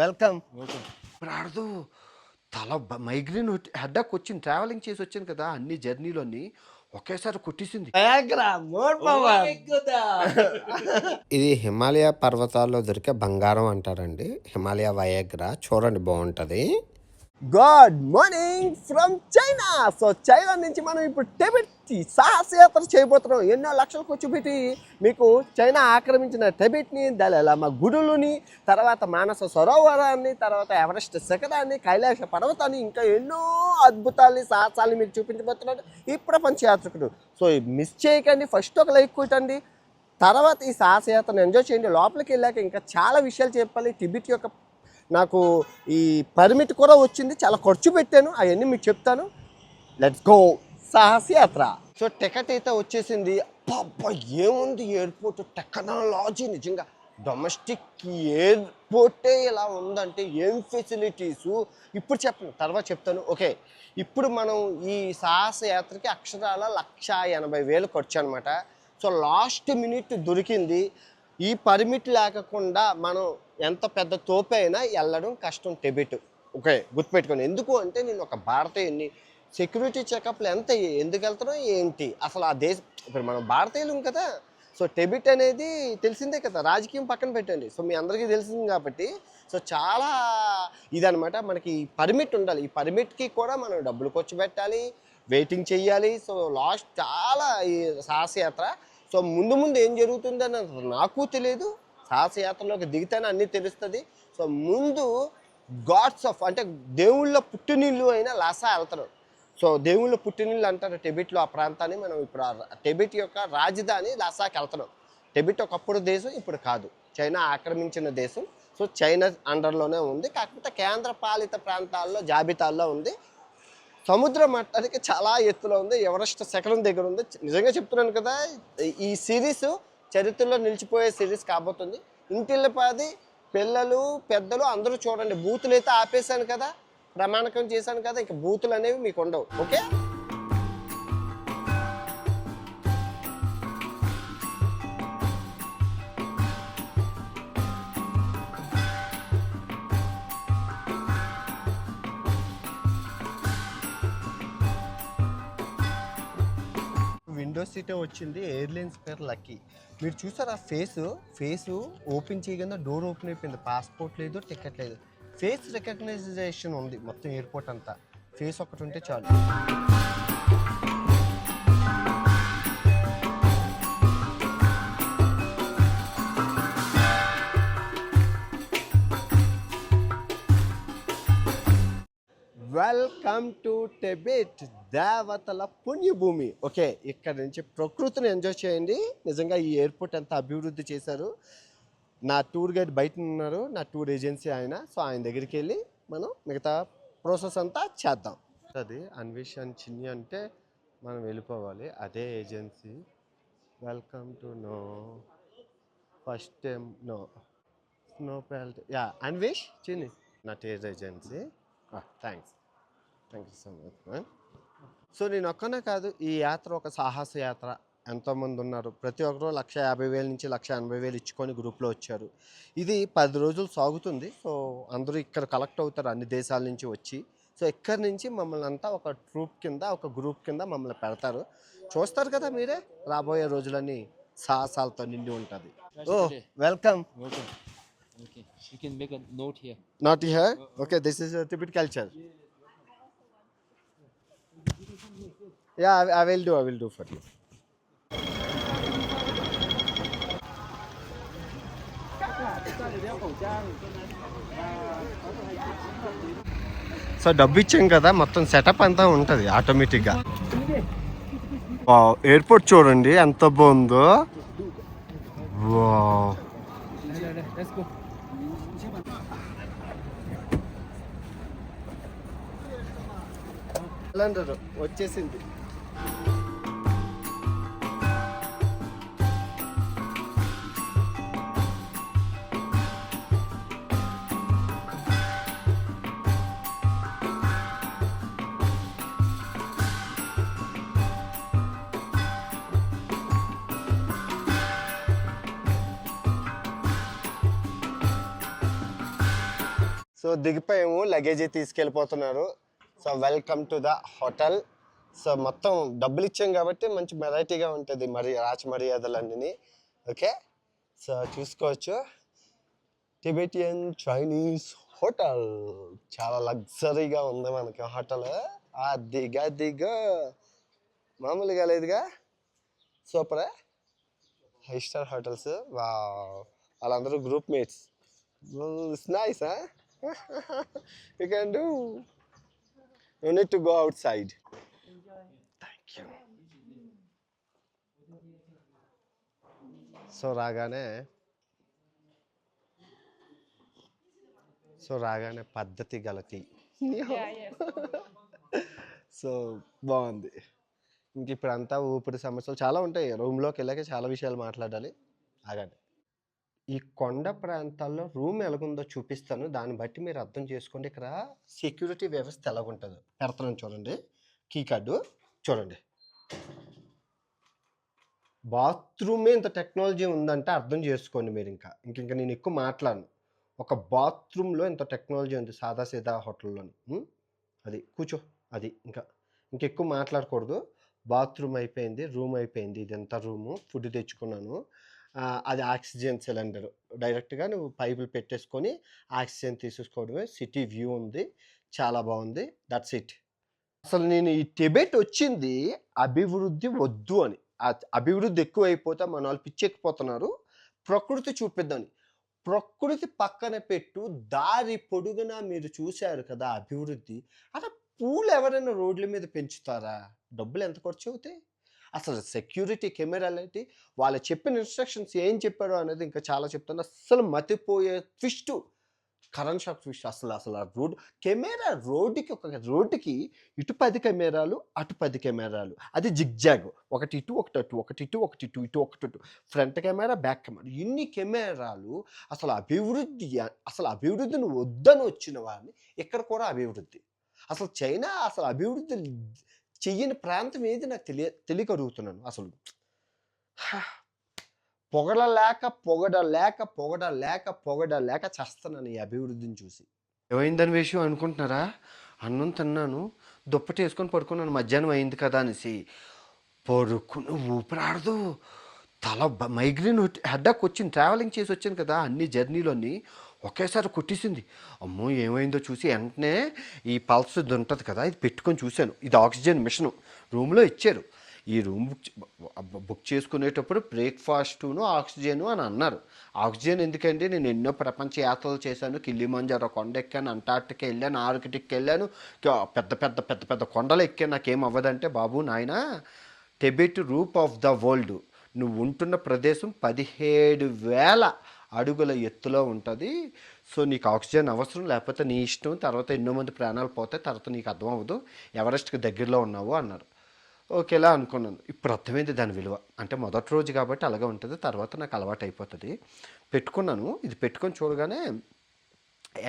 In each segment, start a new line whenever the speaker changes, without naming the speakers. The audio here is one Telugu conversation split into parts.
వెల్కమ్.
ఓకే.
ఇప్పుడు ఆడదు తల మైగ్రేన్ హెడ్డాక్ వచ్చింది, ట్రావెలింగ్ చేసి వచ్చాను కదా అన్ని జర్నీలోని ఒకేసారి కొట్టేసింది.
ఇది హిమాలయ పర్వతాల్లో దొరికే బంగారం అంటారండి. హిమాలయ వయాగ్రా చూడండి, బాగుంటుంది.
Good morning from China. So China నుంచి మనం ఇప్పుడు టిబెట్ సాహసయాత్ర చేయబోతున్నాం. ఎన్నో లక్షలు ఖర్చు పెట్టి మీకు చైనా ఆక్రమించిన టిబెట్ని, దలైలామా గుడులని, తర్వాత మానస సరోవరాన్ని, తర్వాత ఎవరెస్ట్ శిఖరాన్ని, కైలాస పర్వతాన్ని, ఇంకా ఎన్నో అద్భుతాలని సాహసాలని మీకు చూపించబోతున్నాడు ఈ ప్రపంచ యాత్రికుడు. సో మిస్ చేయకండి, ఫస్ట్ ఒక లైక్ కొట్టండి, తర్వాత ఈ సాహసయాత్రను ఎంజాయ్ చేయండి. లోపలికి వెళ్ళాక ఇంకా చాలా విషయాలు చెప్పాలి. టిబెట్ యొక్క నాకు ఈ పర్మిట్ కూడా వచ్చింది, చాలా ఖర్చు పెట్టాను, అవన్నీ మీకు చెప్తాను. లెట్స్ గో సాహసయాత్ర. సో టికెట్ అయితే వచ్చేసింది. అబ్బా ఏముంది ఎయిర్పోర్ట్ టెక్నాలజీ, నిజంగా డొమెస్టిక్ ఎయిర్పోర్టే ఇలా ఉందంటే ఏం ఫెసిలిటీసు ఇప్పుడు చెప్పను, తర్వాత చెప్తాను. ఓకే, ఇప్పుడు మనం ఈ సాహసయాత్రకి అక్షరాల 1,80,000 ఖర్చు అనమాట. సో లాస్ట్ మినిట్ దొరికింది. ఈ పర్మిట్ లేకుండా మనం ఎంత పెద్ద తోపు అయినా వెళ్ళడం కష్టం టిబెట్. ఓకే, గుర్తుపెట్టుకోండి. ఎందుకు అంటే నేను ఒక భారతీయుని, సెక్యూరిటీ చెకప్లు ఎందుకు వెళ్తారో ఏంటి అసలు ఆ దేశం. ఇప్పుడు మనం భారతీయులం కదా. సో టిబెట్ అనేది తెలిసిందే కదా, రాజకీయం పక్కన పెట్టండి. సో మీ అందరికీ తెలిసింది కాబట్టి సో చాలా ఇదనమాట. మనకి పర్మిట్ ఉండాలి. ఈ పర్మిట్కి కూడా మనం డబ్బులు ఖర్చు పెట్టాలి, వెయిటింగ్ చెయ్యాలి. సో లాస్ట్ చాలా ఈ సాహసయాత్ర. సో ముందు ముందు ఏం జరుగుతుందని నాకు తెలియదు. సాహసయాత్రలోకి దిగితేనే అన్నీ తెలుస్తుంది. సో ముందు గాడ్స్ ఆఫ్ అంటే దేవుళ్ళ పుట్టినిల్లు అయిన లాసా వెళ్తారు. సో దేవుళ్ళ పుట్టినిల్లు అంటారు టిబెట్లో ఆ ప్రాంతాన్ని. మనం ఇప్పుడు టిబెట్ యొక్క రాజధాని లాసాకి వెళ్తున్నాం. టిబెట్ ఒకప్పుడు దేశం, ఇప్పుడు కాదు, చైనా ఆక్రమించిన దేశం. సో చైనా అండర్లోనే ఉంది, కాకపోతే కేంద్ర పాలిత ప్రాంతాల్లో జాబితాల్లో ఉంది. సముద్ర మట్టానికి చాలా ఎత్తులో ఉంది, ఎవరెస్ట్ శిఖరం దగ్గర ఉంది. నిజంగా చెప్తున్నాను కదా, ఈ సిరీస్ చరిత్రలో నిలిచిపోయే సిరీస్ కాబోతుంది. ఇంటిల్లపాది పిల్లలు పెద్దలు అందరూ చూడండి. బూతులు అయితే ఆపేశాను కదా, ప్రమాణకం చేశాను కదా, ఇంకా బూతులు అనేవి మీకు ఉండవు. ఓకే, విండో సీటే వచ్చింది. ఎయిర్లైన్స్ పేరు లక్కీ. మీరు చూసారు ఆ ఫేసు ఓపెన్ చేయగానే డోర్ ఓపెన్ అయిపోయింది. పాస్పోర్ట్ లేదు, టికెట్ లేదు, ఫేస్ రికగ్నైజేషన్ ఉంది మొత్తం ఎయిర్పోర్ట్ అంతా. ఫేస్ ఒకటి ఉంటే చాలు. వెల్కమ్ టు టిబెట్, దేవతల పుణ్యభూమి. ఓకే, ఇక్కడ నుంచి ప్రకృతిని ఎంజాయ్ చేయండి. నిజంగా ఈ ఎయిర్పోర్ట్ ఎంత అభివృద్ధి చేశారు. నా టూర్ గైడ్ బయట ఉన్నారు, నా టూర్ ఏజెన్సీ ఆయన. సో ఆయన దగ్గరికి వెళ్ళి మనం మిగతా ప్రాసెస్ అంతా చేద్దాం. అది అన్వేషణ్ చిన్ని అంటే మనం వెళ్ళిపోవాలి, అదే agency. Welcome to no first time no snow palette, yeah Anvesh Chinni, నా tour agency. Thanks, thank you so much ma'am. So నేను ఒక్కనే కాదు, ఈ యాత్ర ఒక సాహస యాత్ర. ఎంతోమంది ఉన్నారు, ప్రతి ఒక్కరు 1,50,000 నుంచి 1,80,000 ఇచ్చుకొని గ్రూప్లో వచ్చారు. ఇది 10 రోజులు సాగుతుంది. సో అందరూ ఇక్కడ కలెక్ట్ అవుతారు అన్ని దేశాల నుంచి వచ్చి. సో ఇక్కడి నుంచి మమ్మల్ని అంతా ఒక ట్రూప్ కింద, ఒక గ్రూప్ కింద మమ్మల్ని పెడతారు. చూస్తారు కదా మీరే, రాబోయే రోజులన్నీ సాహసాలతో నిండి ఉంటుంది. ఓ welcome.
Okay. You can make a note here.
Not here? Okay, this is a Tibet culture. Yeah, I will do for you. So డబ్బు ఇచ్చాం కదా, మొత్తం సెటప్ అంతా ఉంటుంది ఆటోమేటిక్గా. ఎయిర్పోర్ట్ చూడండి ఎంత బాగుందో. Wow,
Let's go.
వచ్చేసింది. సో దిగిపోయాము, లగేజీ తీసుకెళ్ళిపోతున్నారు. So welcome to the hotel. So మొత్తం డబ్బులు ఇచ్చాం కాబట్టి మంచి వెరైటీగా ఉంటుంది మరి రాచ మర్యాదలన్నీ. ఓకే, సో చూసుకోవచ్చు టిబెటియన్ చైనీస్ హోటల్. చాలా లగ్జరీగా ఉంది మనకి హోటల్. దిగా మామూలుగా లేదుగా, సూపరే. 5 స్టార్ హోటల్స్. వా, వాళ్ళందరూ group mates. It's nice. You can do, you need to go out side. Thank you. So రాగానే పద్ధతి గలతి. సో బాగుంది. ఇంక ఇప్పుడంతా ఊపిరి సమస్యలు చాలా ఉంటాయి. రూమ్లోకి వెళ్ళాక చాలా విషయాలు మాట్లాడాలి. ఆగండి, ఈ కొండ ప్రాంతాల్లో రూమ్ ఎలాగుందో చూపిస్తాను, దాన్ని బట్టి మీరు అర్థం చేసుకోండి ఇక్కడ సెక్యూరిటీ వ్యవస్థ ఎలాగుంటుందో. పెడతాను చూడండి, కీ కార్డు చూడండి. బాత్రూమే ఇంత టెక్నాలజీ ఉందంటే అర్థం చేసుకోండి మీరు. ఇంకా నేను ఎక్కువ మాట్లాడను. ఒక బాత్రూంలో ఇంత టెక్నాలజీ ఉంది సాదా హోటల్లోని. అది కూర్చో, అది ఇంకెక్కువ మాట్లాడకూడదు. బాత్రూమ్ అయిపోయింది, రూమ్ అయిపోయింది. ఇదంతా రూము. ఫుడ్ తెచ్చుకున్నాను. అది ఆక్సిజన్ సిలిండర్. డైరెక్ట్గా నువ్వు పైపులు పెట్టేసుకొని ఆక్సిజన్ తీసేసుకోవడమే. సిటీ వ్యూ ఉంది, చాలా బాగుంది. That's it. అసలు నేను ఈ టిబెట్ వచ్చింది అభివృద్ధి వద్దు అని. అభివృద్ధి ఎక్కువ అయిపోతే మన వాళ్ళు పిచ్చెక్కిపోతున్నారు. ప్రకృతి చూపిద్దని. ప్రకృతి పక్కన పెట్టు, దారి పొడుగునా మీరు చూశారు కదా అభివృద్ధి. అలా పూలు ఎవరైనా రోడ్ల మీద పెంచుతారా? డబ్బులు ఎంత ఖర్చు అవుతాయి? అసలు సెక్యూరిటీ కెమెరాలు ఏంటి, వాళ్ళు చెప్పిన ఇన్స్ట్రక్షన్స్ ఏం చెప్పారో అనేది ఇంకా చాలా చెప్తాను. అస్సలు మతిపోయే ట్విస్ట్, కరెంట్ షాక్ ట్విస్ట్. అసలు ఆ కెమెరా రోడ్డుకి ఇటు 10 కెమెరాలు, అటు 10 కెమెరాలు. అది జిగ్జాగ్. ఒకటి ఇటు, ఒకటి అటు, ఒకటి ఇటు, ఒకటి ఇటు, ఇటు ఒకటి ఇటు. ఫ్రంట్ కెమెరా, బ్యాక్ కెమెరా, ఇన్ని కెమెరాలు. అసలు అభివృద్ధిని వద్దని వచ్చిన వారిని ఇక్కడ కూడా అభివృద్ధి. అసలు చైనా అసలు అభివృద్ధి చెయ్యని ప్రాంతం ఏది నాకు తెలియగలుగుతున్నాను. అసలు పొగడలేక చేస్తున్నాను ఈ అభివృద్ధిని చూసి. ఏమైందని విషయం అనుకుంటున్నారా? అన్నం తిన్నాను, దుప్పటి వేసుకొని పడుకున్నాను. మధ్యాహ్నం అయింది కదా అనేసి పడుకుని ఊపిరాడదు. తల మైగ్రేన్ హెడ్డాక్ వచ్చింది. ట్రావెలింగ్ చేసి వచ్చాను కదా, అన్ని జర్నీలోని ఒకేసారి కొట్టేసింది. అమ్మో ఏమైందో చూసి వెంటనే ఈ పల్స్ ఉంటుంది కదా, ఇది పెట్టుకొని చూశాను. ఇది ఆక్సిజన్ మిషను రూమ్లో ఇచ్చారు. ఈ రూమ్ బుక్ చేసుకునేటప్పుడు బ్రేక్ఫాస్టును ఆక్సిజను అని అన్నారు. ఆక్సిజన్ ఎందుకంటే నేను ఎన్నో ప్రపంచ యాత్రలు చేశాను. కిలిమంజారో కొండ ఎక్కాను, అంటార్టికా వెళ్ళాను, ఆర్కిటిక్ వెళ్ళాను, పెద్ద కొండలు ఎక్కాను. నాకేం అవ్వదంటే, బాబు నాయన Tibet roof of the world, నువ్వు ఉంటున్న ప్రదేశం 17,000 అడుగుల ఎత్తులో ఉంటుంది. సో నీకు ఆక్సిజన్ అవసరం, లేకపోతే నీ ఇష్టం. తర్వాత ఎన్నో మంది ప్రాణాలు పోతాయి, తర్వాత నీకు అర్థం అవ్వదు. ఎవరెస్ట్కి దగ్గరలో ఉన్నావు అన్నారు. ఓకేలా అనుకున్నాను. ఇప్పుడు అర్థమైంది దాని విలువ. అంటే మొదటి రోజు కాబట్టి అలాగే ఉంటుంది, తర్వాత నాకు అలవాటు అయిపోతుంది. పెట్టుకున్నాను. ఇది పెట్టుకొని చూడగానే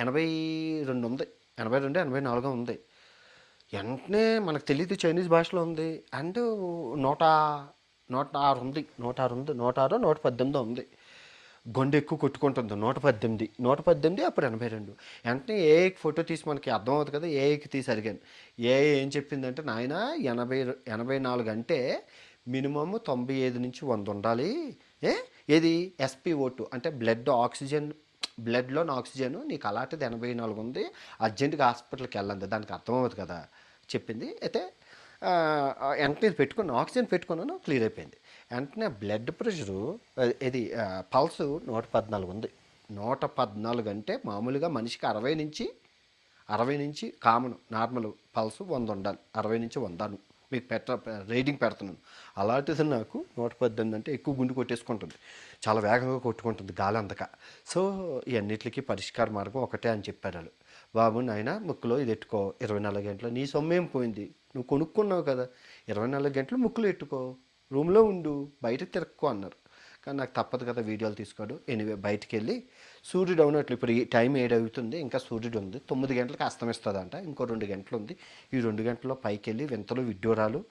82 ఉంది, 82, 84 ఉంది. వెంటనే మనకు తెలియదు చైనీస్ భాషలో ఉంది. అండ్ 106 ఉంది, 118 ఉంది. గొండె ఎక్కువ కొట్టుకుంటుంది. 118, అప్పుడు 82. వెంటనే ఏఐకి ఫోటో తీసి మనకి అర్థం అవుతుంది కదా, ఏఐకి తీసి అడిగాను. ఏఐ ఏం చెప్పిందంటే, నాయన 84 అంటే మినిమమ్ 95 నుంచి 100 ఉండాలి. ఏది SpO2 అంటే బ్లడ్లోని ఆక్సిజన్ నీకు అలాంటిది 84 ఉంది, అర్జెంటుగా హాస్పిటల్కి వెళ్ళండి. దానికి అర్థం అవుతుంది కదా చెప్పింది. అయితే వెంటనే పెట్టుకున్నాను, ఆక్సిజన్ పెట్టుకున్నాను, క్లియర్ అయిపోయింది. వెంటనే బ్లడ్ ప్రెషరు ఇది పల్స్ 114 ఉంది. 114 అంటే మామూలుగా మనిషికి 60 నుంచి కామన్ నార్మల్ పల్స్ 100 ఉండాలి. 60 నుంచి 100 మీకు రీడింగ్ పెడుతున్నాను. అలాంటిది నాకు 118 అంటే ఎక్కువ గుండు కొట్టేసుకుంటుంది, చాలా వేగంగా కొట్టుకుంటుంది గాలి అందక. సో ఇవన్నిటికీ పరిష్కార మార్గం ఒకటే అని చెప్పారు వాళ్ళు. బాబు నాయన ముక్కులో ఇది ఎట్టుకో 24 గంటలు. నీ సొమ్మేం పోయింది, నువ్వు కొనుక్కున్నావు కదా, 24 గంటలు ముక్కులో ఎట్టుకో, రూమ్లో ఉండు, బయట తిరక్కో అన్నారు. కానీ నాకు తప్పదు కదా, వీడియోలు తీసుకోడు. ఎనివే బయటికి వెళ్ళి సూర్యుడు అవునట్లు ఇప్పుడు ఈ టైం 7 అవుతుంది, ఇంకా సూర్యుడు ఉంది. 9 గంటలకు అస్తమిస్తుందంట, ఇంకో 2 గంటలు ఉంది. ఈ 2 గంటల్లో పైకి వెళ్ళి వింతలు, విడ్డూరాలు,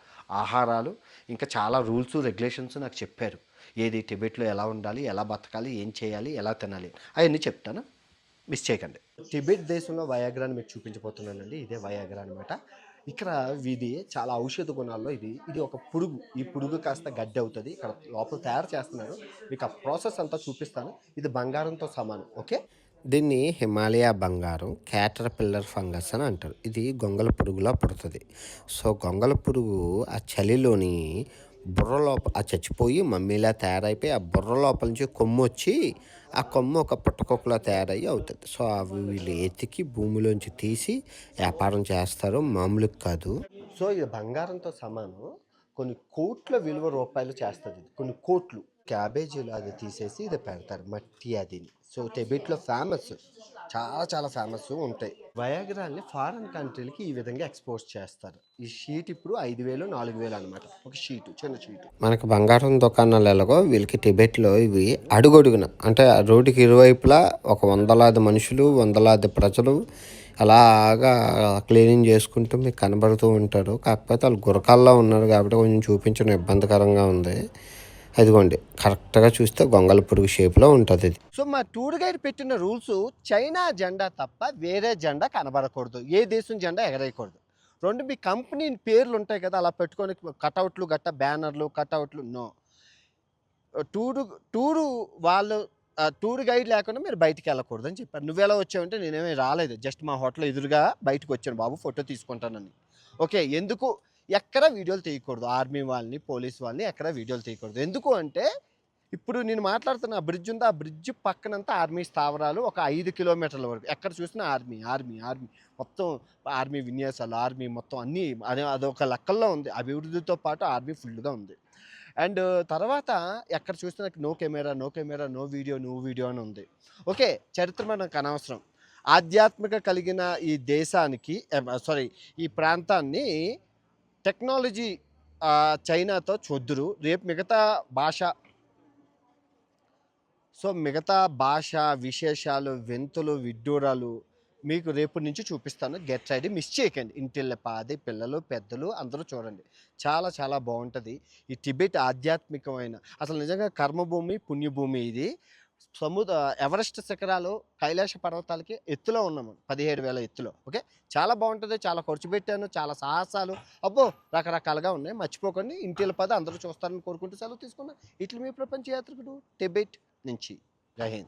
ఆహారాలు, ఇంకా చాలా రూల్స్ రెగ్యులేషన్స్ నాకు చెప్పారు. ఏది టిబెట్లో ఎలా ఉండాలి, ఎలా బతకాలి, ఏం చేయాలి, ఎలా తినాలి, అవన్నీ చెప్తాను. మిస్ చేయకండి. టిబెట్ దేశంలో వయాగ్రాని మీకు చూపించబోతున్నానండి. ఇదే వయాగ్రా అనమాట. ఇక్కడ ఇది చాలా ఔషధ గుణాల్లో ఇది ఒక పురుగు. ఈ పురుగు కాస్త గడ్డి అవుతుంది. ఇక్కడ లోపల తయారు చేస్తున్నారు. మీకు ఆ ప్రాసెస్ అంతా చూపిస్తాను. ఇది బంగారంతో సమానం. ఓకే.
దీన్ని హిమాలయ బంగారం క్యాటర్ పిల్లర్ ఫంగస్ అని అంటారు. ఇది గొంగళ పురుగులా పుడుతుంది. సో గొంగళ పురుగు ఆ చలిలోని బుర్ర లోపల ఆ చచ్చిపోయి మమ్మీలా తయారైపోయి ఆ బుర్ర లోపల నుంచి కొమ్ము వచ్చి ఆ కొమ్ము ఒక పుట్టకొక్కలా తయారయ్యి అవుతుంది. సో అవి వీళ్ళు ఎతికి భూమిలోంచి తీసి వ్యాపారం చేస్తారు. మామూలుగా కాదు.
సో ఇది బంగారంతో సమానం. కొన్ని కోట్ల విలువ రూపాయలు చేస్తుంది. కొన్ని కోట్లు క్యాబేజీలు అది తీసేసి ఇది పెడతారు. మట్టి అదిని. సో టిబెట్లో ఫేమస్, చాలా చాలా ఫేమస్ ఉంటాయి. వయాగ్రాల్ని ఫారెన్ కంట్రీలకి ఈ విధంగా ఎక్స్పోర్ట్ చేస్తారు. ఈ షీట్ ఇప్పుడు 5,000 4,000 అనమాట. ఒక షీటు, చిన్న షీటు.
మనకి బంగారం దుకాణాలు ఎలాగో వీళ్ళకి టిబెట్లో ఇవి అడుగడుగున అంటే ఆ రోడ్డుకి ఇరువైపులా ఒక వందలాది మనుషులు, వందలాది ప్రజలు అలాగా క్లీనింగ్ చేసుకుంటూ మీకు కనబడుతూ ఉంటారు. కాకపోతే వాళ్ళు గురకాల్లో ఉన్నారు కాబట్టి కొంచెం చూపించడం ఇబ్బందికరంగా ఉంది. అదిగోండి, కరెక్ట్గా చూస్తే గొంగళ పురుగు షేప్లో ఉంటుంది ఇది.
సో మా టూర్ గైడ్ పెట్టిన రూల్స్ చైనా జెండా తప్ప వేరే జెండా కనబడకూడదు. ఏ దేశం జెండా ఎగరేయకూడదు. రెండు మీ కంపెనీ పేర్లు ఉంటాయి కదా, అలా పెట్టుకొని కటౌట్లు గట్ట బ్యానర్లు కటౌట్లు నో. టూరు వాళ్ళు టూర్ గైడ్ లేకుండా మీరు బయటికి వెళ్ళకూడదు అని చెప్పారు. నువ్వెలా వచ్చావంటే నేనేమీ రాలేదు, జస్ట్ మా హోటల్ ఎదురుగా బయటకు వచ్చాను, బాబు ఫోటో తీసుకుంటానని. ఓకే, ఎందుకు ఎక్కడ వీడియోలు తీయకూడదు, ఆర్మీ వాళ్ళని పోలీస్ వాళ్ళని ఎక్కడ వీడియోలు తీయకూడదు. ఎందుకు అంటే ఇప్పుడు నేను మాట్లాడుతున్న ఆ బ్రిడ్జ్ ఉంది, ఆ బ్రిడ్జ్ పక్కనంతా ఆర్మీ స్థావరాలు ఒక 5 కిలోమీటర్ల వరకు ఎక్కడ చూసినా ఆర్మీ ఆర్మీ ఆర్మీ మొత్తం ఆర్మీ విన్యాసాలు ఆర్మీ మొత్తం అన్నీ అదొక లెక్కల్లో ఉంది. అభివృద్ధితో పాటు ఆర్మీ ఫుల్గా ఉంది. అండ్ తర్వాత ఎక్కడ చూసినా no camera no camera no video no video అని ఉంది. ఓకే, చరిత్ర మనకు అనవసరం. ఆధ్యాత్మిక కలిగిన ఈ దేశానికి ఈ ప్రాంతాన్ని టెక్నాలజీ చైనాతో చూద్దురు. రేపు మిగతా భాష విశేషాలు వింతలు విడ్డూరాలు మీకు రేపు నుంచి చూపిస్తాను. గెట్ రెడీ, మిస్ చేయకండి. ఇంటిళ్ళ పాది పిల్లలు పెద్దలు అందరూ చూడండి. చాలా చాలా బాగుంటుంది. ఈ టిబెట్ ఆధ్యాత్మికమైన అసలు నిజంగా కర్మభూమి పుణ్యభూమి. ఇది ఎవరెస్ట్ శిఖరాలు కైలాస పర్వతాలకి ఎత్తులో ఉన్నాము, 17,000 ఎత్తులో. ఓకే, చాలా బాగుంటుంది. చాలా ఖర్చు పెట్టాను, చాలా సాహసాలు అబ్బో రకరకాలుగా ఉన్నాయి. మర్చిపోకండి. ఇంటిళ్ళ పద అందరూ చూస్తారని కోరుకుంటూ సెలవు తీసుకున్నా. ఇట్లా మీ ప్రపంచ యాత్రికుడు టిబెట్ నుంచి. జై హింద్.